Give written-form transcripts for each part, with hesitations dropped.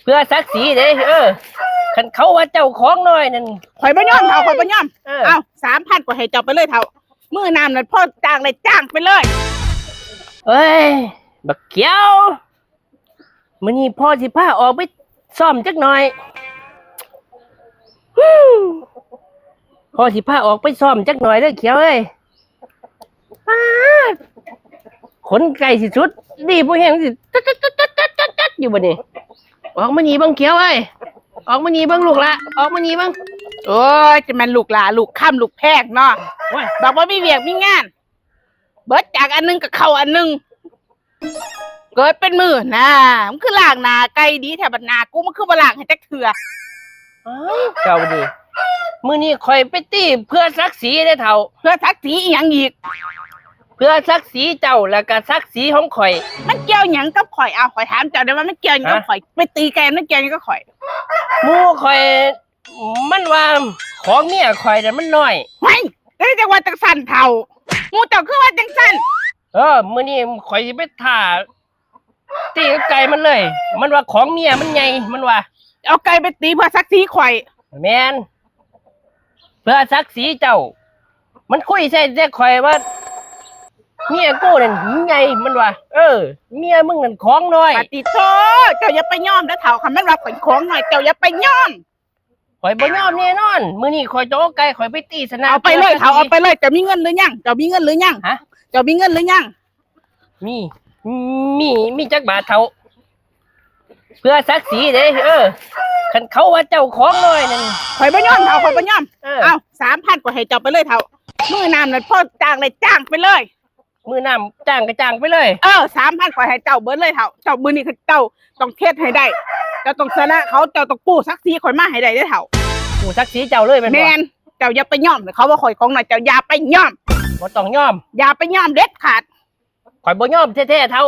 เพื่อศักดิ์ศรีเด้คันเขาว่าเจ้าของน้อยนั่นข่อยบ่ยอมเท่าข่อยบ่ยอมเอา3,000กว่าให้เจ้าไปเลยเท่ามื้อน้ำนั่นพ่อจ้างเลยจ้างไปเลยเอ้ยบักเขียวมื้อนี้พ่อสิพาออกไปซ่อมจักหน่อยพ่อสิพาออกไปซ่อมจักหน่อยเด้อเขียวเอ้ยขนไก่สิสุดดีบ่แห้งสิตัดอยู่บ่นี่ออกมานี่บังเขียวเอ้ยออกมานี่บังลูกละออกมานี่บังโอ้ยจะมันลูกหลาลูกค่ำลูกแพกเนาะบอกว่ามีเวียกมีงานเบิดจากอันนึงกับเข้าอันนึงเกิดเป็นมือนะมันคือล่างนาไก่ดีแถวบัดนากูมันคือบ่ล่างให้จักเถื่อเจ้าดีมื้อนี้ข่อยไปตีเพื่อศักดิ์ศรีได้เฒ่าเพื่อศักดิ์ศรีอีหยังอีกเพื่อศักดิ์ศรีเจ้าแล้วก็ศักดิ์ศรีของข่อยมันเกี่ยวหยังกับข่อยเอาข่อยถามเจ้าได้ว่ามันเกี่ยวหยังกับข่อยไปตีแกมันเกี่ยวหยังกับข่อยหมู่ข่อยมันว่าของเมียข่อยน่ะมันน้อยไม่ได้จังว่าจังสั่นเฒ่าหมู่เจ้าคือว่าจังสั่นมื้อนี้ข่อยสิไปท่าตีกับไก่มันเลยมันว่าของเมียมันใหญ่มันว่าเอาไก่ไปตีเพื่อศักดิ์ศรีข่อยแม่นเพื่อศักดิ์ศรีเจ้ามันคุยใส่แต่ข่อยว่าเมียกูนั่นหิวใหญ่มันว่าเมียมึงนั่นของน้อยปฏิโทเจ้าอย่าไปยอมนะเฒ่าคันมันว่าข่อยของหน่อยเจ้าอย่าไปยอมข่อยบ่ยอมแน่นอนมื้อนี้ข่อยจะเอาไก่ข่อยไปตีสนามเอาไปเลยเฒ่าเอาไปเลยเจ้ามีเงินหรือยังเจ้ามีเงินหรือยังฮะเจ้ามีเงินหรือยังมีจักบาทเฒ่าเพื่อศักดิ์ศรีเด้คันเขาว่าเจ้าของน้อยนั่นข่อยบ่ยอมเฒ่าข่อยบ่ยอมเอา3,000กว่าให้เจ้าไปเลยเฒ่ามื้อน้ำนั่นพ่อจ้างเลยจ้างไปเลยมื้อน้ำจ้างก็จ้างไปเลย3,000กว่าให้เจ้าเบิดเลยเฒ่าเจ้ามื้อนี้คือเจ้าต้องเทศให้ได้เจ้าต้องชนะเขาเจ้าต้องกู้ศักดิ์ศรีข่อยมาให้ได้เด้อเฒ่ากู้ศักดิ์ศรีเจ้าเลยแม่นบ่แม่นเจ้าอย่าไปยอมเขาว่าข่อยของหน่อยเจ้าอย่าไปยอมบ่ต้องยอมอย่าไปยอมเด็ดขาดข่อยบ่ยอมแท้ๆเฒ่า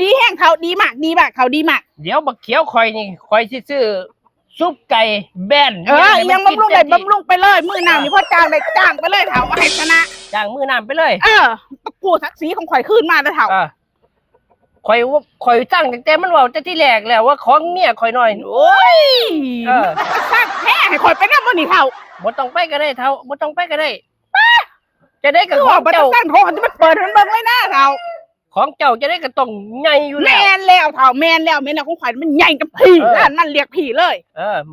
ดีแห้งเฒ่าดีมากเขาดีมากเดี๋ยวบักเขียวข่อยนี่ข่อยสิซื้อซุปไก่แบนยังบำรุงได้บำรุงไปเลยมื้อน้ำนี่พ่อจ้างได้จ้างไปเลยเฒ่าเอาให้ชนะจ้างมื้อน้ำไปเลยกู้ศักดิ์ศรีของข่อยคืนมาเด้อเฒ่าข่อยตั้งแต่มันเว้าแต่ที่แรกแล้วว่าของเมียข่อยน้อยโอ้ยสร้างแท้ให้ข่อยไปนำบ่นี่เฒ่าบ่ต้องไปก็ได้เฒ่าบ่ต้องไปก็ได้จะได้กับของเจ้าบ่ต้องสร้างโทรจะมาเปิดให้เบิ่งเลยนะเฒ่าของเจ้าจะได้ก็ต้องใหญ่อยู่แล้วแม่นแล้วเฒ่าแม่นแล้วของข่อยมันใหญ่กับพี่มันเรียกพี่เลย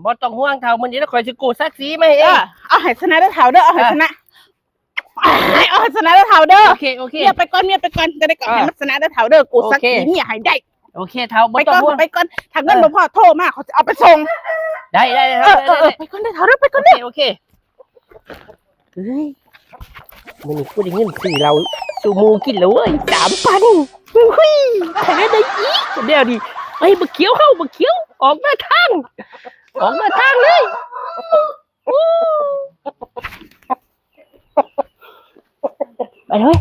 บ่ต้องห่วงเฒ่ามื้อนี้ข่อยสิกู้ศักดิ์ศรีมาให้เองเอาให้ชนะเด้อเฒ่าเด้อเอาให้ชนะเอาให้ชนะเด้อเฒ่าเด้อโอเคเมียไปก่อนจะได้ก่อนให้มันชนะเด้อเฒ่าเด้อกู้ศักดิ์ศรีเมียให้ได้โอเคเฒ่าบ่ต้องห่วงไปก่อนถ้าเงินบ่พอโทรมาเขาจะเอาไปส่งได้ไปก่อนเด้อเฒ่าเด้อไปก่อนเด้อโอเคเฮ้ยมื้อนี้กูได้เงินซื้อเราสู่หมู่กินแล้วเว้ย 3,000เฮ้ยแท้ได้อีกเดี๋ยวดิบักเขียวบักเขียวออกมาทางเลยไปเลย